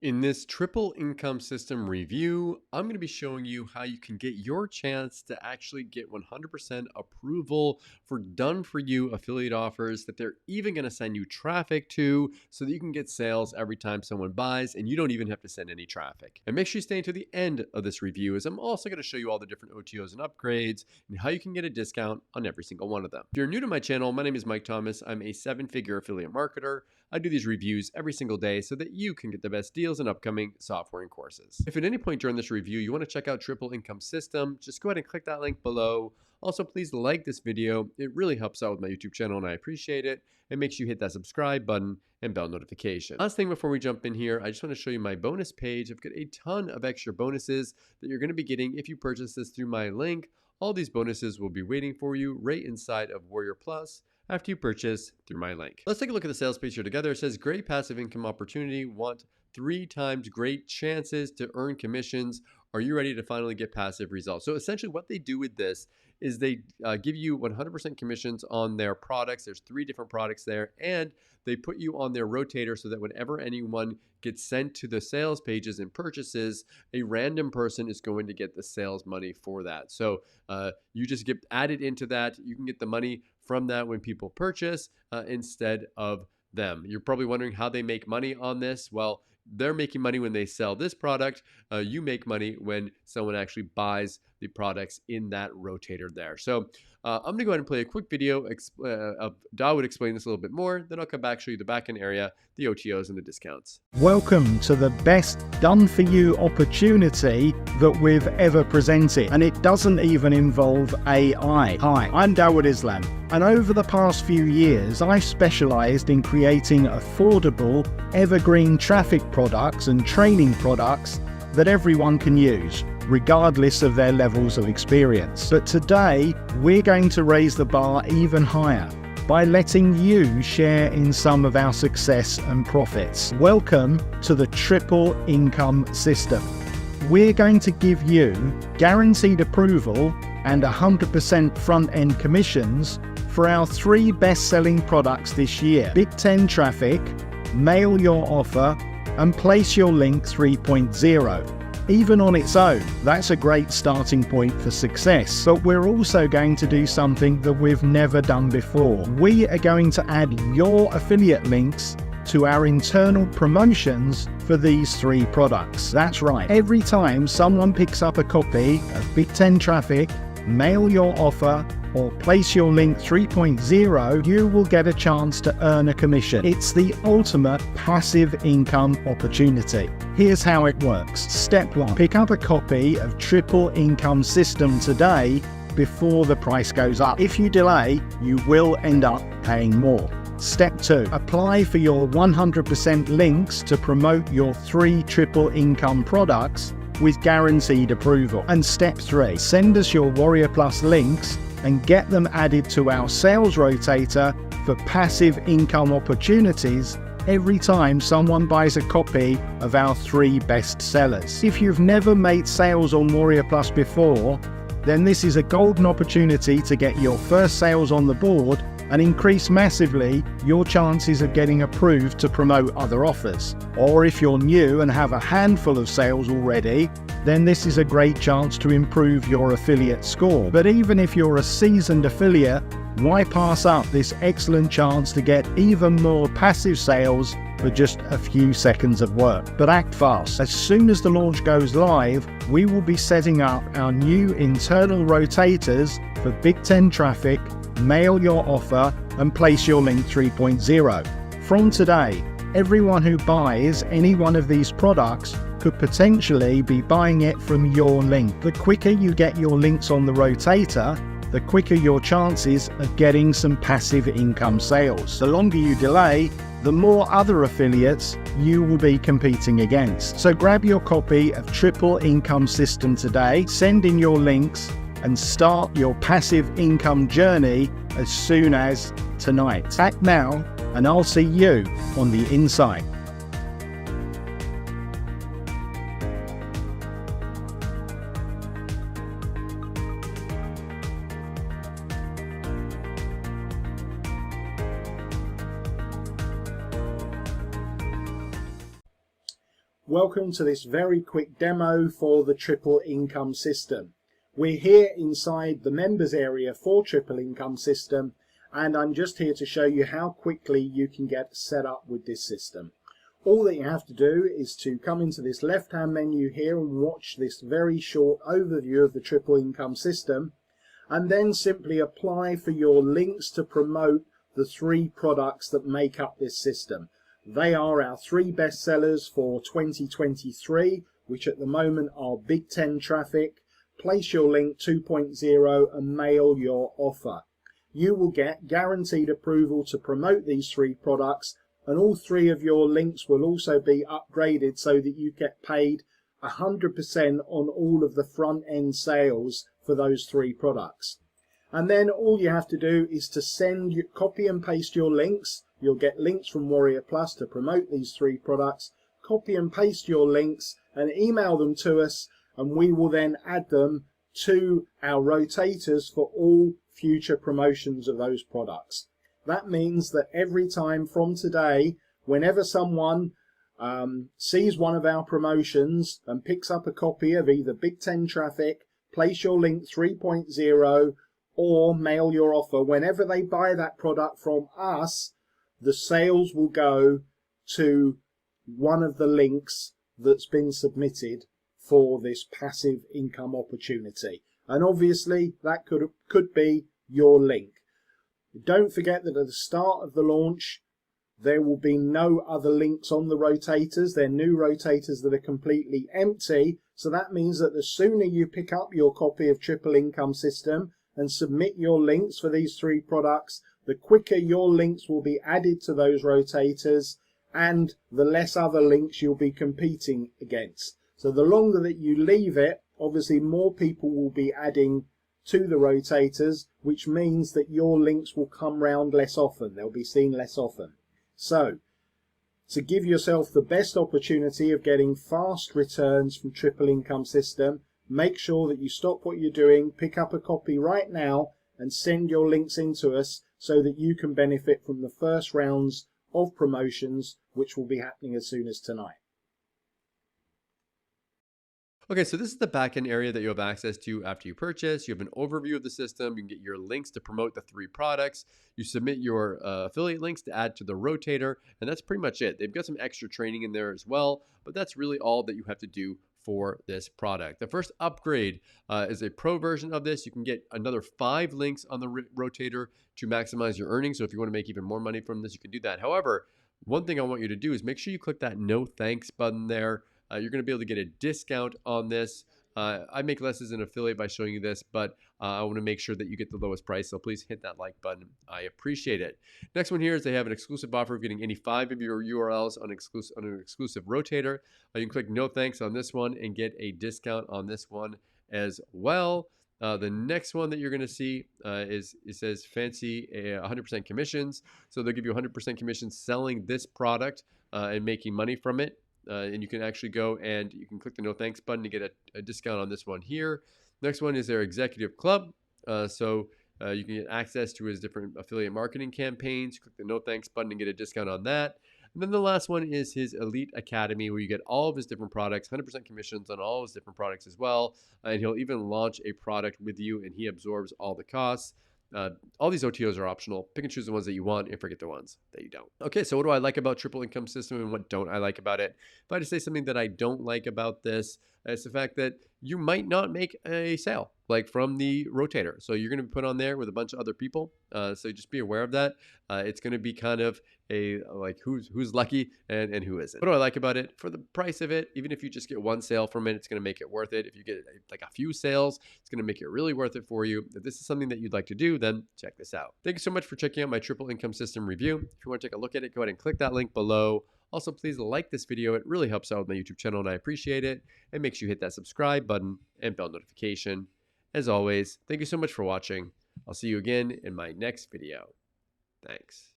In this triple income system review, I'm going to be showing you how you can get your chance to actually get 100% approval for done for you affiliate offers that they're even going to send you traffic to so that you can get sales every time someone buys and you don't even have to send any traffic. And make sure you stay until the end of this review, as I'm also going to show you all the different OTOs and upgrades and how you can get a discount on every single one of them. If you're new to my channel, my name is Mike Thomas. I'm a 7-figure affiliate marketer. I do these reviews every single day so that you can get the best deals and upcoming software and courses. If at any point during this review you want to check out Triple Income System, just go ahead and click that link below. Also, please like this video. It really helps out with my YouTube channel and I appreciate it. And make sure you hit that subscribe button and bell notification. Last thing before we jump in here, I just want to show you my bonus page. I've got a ton of extra bonuses that you're going to be getting if you purchase this through my link. All these bonuses will be waiting for you right inside of Warrior Plus after you purchase through my link. Let's take a look at the sales page here together. It says great passive income opportunity. Want 3 times great chances to earn commissions. Are you ready to finally get passive results? So essentially what they do with this is they give you 100% commissions on their products. There's 3 different products there, and they put you on their rotator so that whenever anyone gets sent to the sales pages and purchases, a random person is going to get the sales money for that. So you just get added into that. You can get the money from that when people purchase instead of them. You're probably wondering how they make money on this. Well, they're making money when they sell this product. You make money when someone actually buys the products in that rotator there. So I'm going to go ahead and play a quick video of Dawood explain this a little bit more. Then I'll come back, show you the backend area, the OTOs, and the discounts. Welcome to the best done-for-you opportunity that we've ever presented, and it doesn't even involve AI. Hi, I'm Dawood Islam, and over the past few years, I've specialized in creating affordable, evergreen traffic products and training products that everyone can use, regardless of their levels of experience. But today, we're going to raise the bar even higher by letting you share in some of our success and profits. Welcome to the triple income system. We're going to give you guaranteed approval and 100% front-end commissions for our 3 best-selling products this year: Big 10 Traffic, Mail Your Offer, and Place Your Link 3.0. Even on its own, that's a great starting point for success. But we're also going to do something that we've never done before. We are going to add your affiliate links to our internal promotions for these 3 products. That's right. Every time someone picks up a copy of Big 10 Traffic, Mail Your Offer, or Place Your Link 3.0, you will get a chance to earn a commission. It's the ultimate passive income opportunity. Here's how it works. Step 1, pick up a copy of Triple Income System today before the price goes up. If you delay, you will end up paying more. Step 2, apply for your 100% links to promote your 3 triple income products with guaranteed approval. And step 3, send us your Warrior Plus links and get them added to our sales rotator for passive income opportunities every time someone buys a copy of our 3 best sellers. If you've never made sales on Warrior Plus before, then this is a golden opportunity to get your first sales on the board and increase massively your chances of getting approved to promote other offers. Or if you're new and have a handful of sales already, then this is a great chance to improve your affiliate score. But even if you're a seasoned affiliate, why pass up this excellent chance to get even more passive sales for just a few seconds of work? But act fast. As soon as the launch goes live, we will be setting up our new internal rotators for Big 10 Traffic, Mail Your Offer, and Place Your Link 3.0. From today, everyone who buys any one of these products could potentially be buying it from your link. The quicker you get your links on the rotator, the quicker your chances of getting some passive income sales. The longer you delay, the more other affiliates you will be competing against. So grab your copy of Triple Income System today, send in your links, and start your passive income journey as soon as tonight. Act now, and I'll see you on the inside. Welcome to this very quick demo for the triple income system. We're here inside the members area for triple income system, and I'm just here to show you how quickly you can get set up with this system. All that you have to do is to come into this left hand menu here and watch this very short overview of the triple income system, and then simply apply for your links to promote the 3 products that make up this system. They are our 3 best sellers for 2023, which at the moment are Big Ten Traffic, Place Your Link 2.0 and Mail Your Offer. You will get guaranteed approval to promote these 3 products, and all 3 of your links will also be upgraded so that you get paid 100% on all of the front end sales for those 3 products. And then all you have to do is to copy and paste your links. You'll get links from Warrior Plus to promote these 3 products. Copy and paste your links and email them to us, and we will then add them to our rotators for all future promotions of those products. That means that every time from today, whenever someone sees one of our promotions and picks up a copy of either Big Ten Traffic, Place Your Link 3.0 or Mail Your Offer, whenever they buy that product from us, the sales will go to one of the links that's been submitted for this passive income opportunity. And obviously that could be your link. Don't forget that at the start of the launch, there will be no other links on the rotators. They're new rotators that are completely empty. So that means that the sooner you pick up your copy of Triple Income System and submit your links for these 3 products, the quicker your links will be added to those rotators and the less other links you'll be competing against. So the longer that you leave it, obviously more people will be adding to the rotators, which means that your links will come round less often. They'll be seen less often. So, to give yourself the best opportunity of getting fast returns from Triple Income System, make sure that you stop what you're doing, pick up a copy right now and send your links in to us so that you can benefit from the first rounds of promotions, which will be happening as soon as tonight. Okay, so this is the backend area that you have access to after you purchase. You have an overview of the system. You can get your links to promote the 3 products. You submit your affiliate links to add to the rotator, and that's pretty much it. They've got some extra training in there as well, but that's really all that you have to do for this product. The first upgrade is a pro version of this. You can get another 5 links on the rotator to maximize your earnings. So if you want to make even more money from this, you can do that. However, one thing I want you to do is make sure you click that no thanks button there. You're going to be able to get a discount on this. I make less as an affiliate by showing you this, but I want to make sure that you get the lowest price. So please hit that like button. I appreciate it. Next one here is they have an exclusive offer of getting any 5 of your URLs on an exclusive rotator. You can click no thanks on this one and get a discount on this one as well. The next one that you're going to see is it says fancy 100% commissions. So they'll give you 100% commissions selling this product and making money from it. And you can actually go and you can click the no thanks button to get a discount on this one here. Next one is their executive club. So you can get access to his different affiliate marketing campaigns. Click the no thanks button and get a discount on that. And then the last one is his Elite Academy, where you get all of his different products, 100% commissions on all of his different products as well. And he'll even launch a product with you and he absorbs all the costs. All these OTOs are optional. Pick and choose the ones that you want and forget the ones that you don't. Okay, so what do I like about Triple Income System and what don't I like about it? If I had to say something that I don't like about this, it's the fact that you might not make a sale like from the rotator. So you're going to be put on there with a bunch of other people. So just be aware of that. It's going to be kind of a like who's lucky and who isn't. What do I like about it? For the price of it, even if you just get 1 sale from it, it's going to make it worth it. If you get like a few sales, it's going to make it really worth it for you. If this is something that you'd like to do, then check this out. Thank you so much for checking out my Triple Income System review. If you want to take a look at it, go ahead and click that link below. Also, please like this video. It really helps out with my YouTube channel and I appreciate it. And make sure you hit that subscribe button and bell notification. As always, thank you so much for watching. I'll see you again in my next video. Thanks.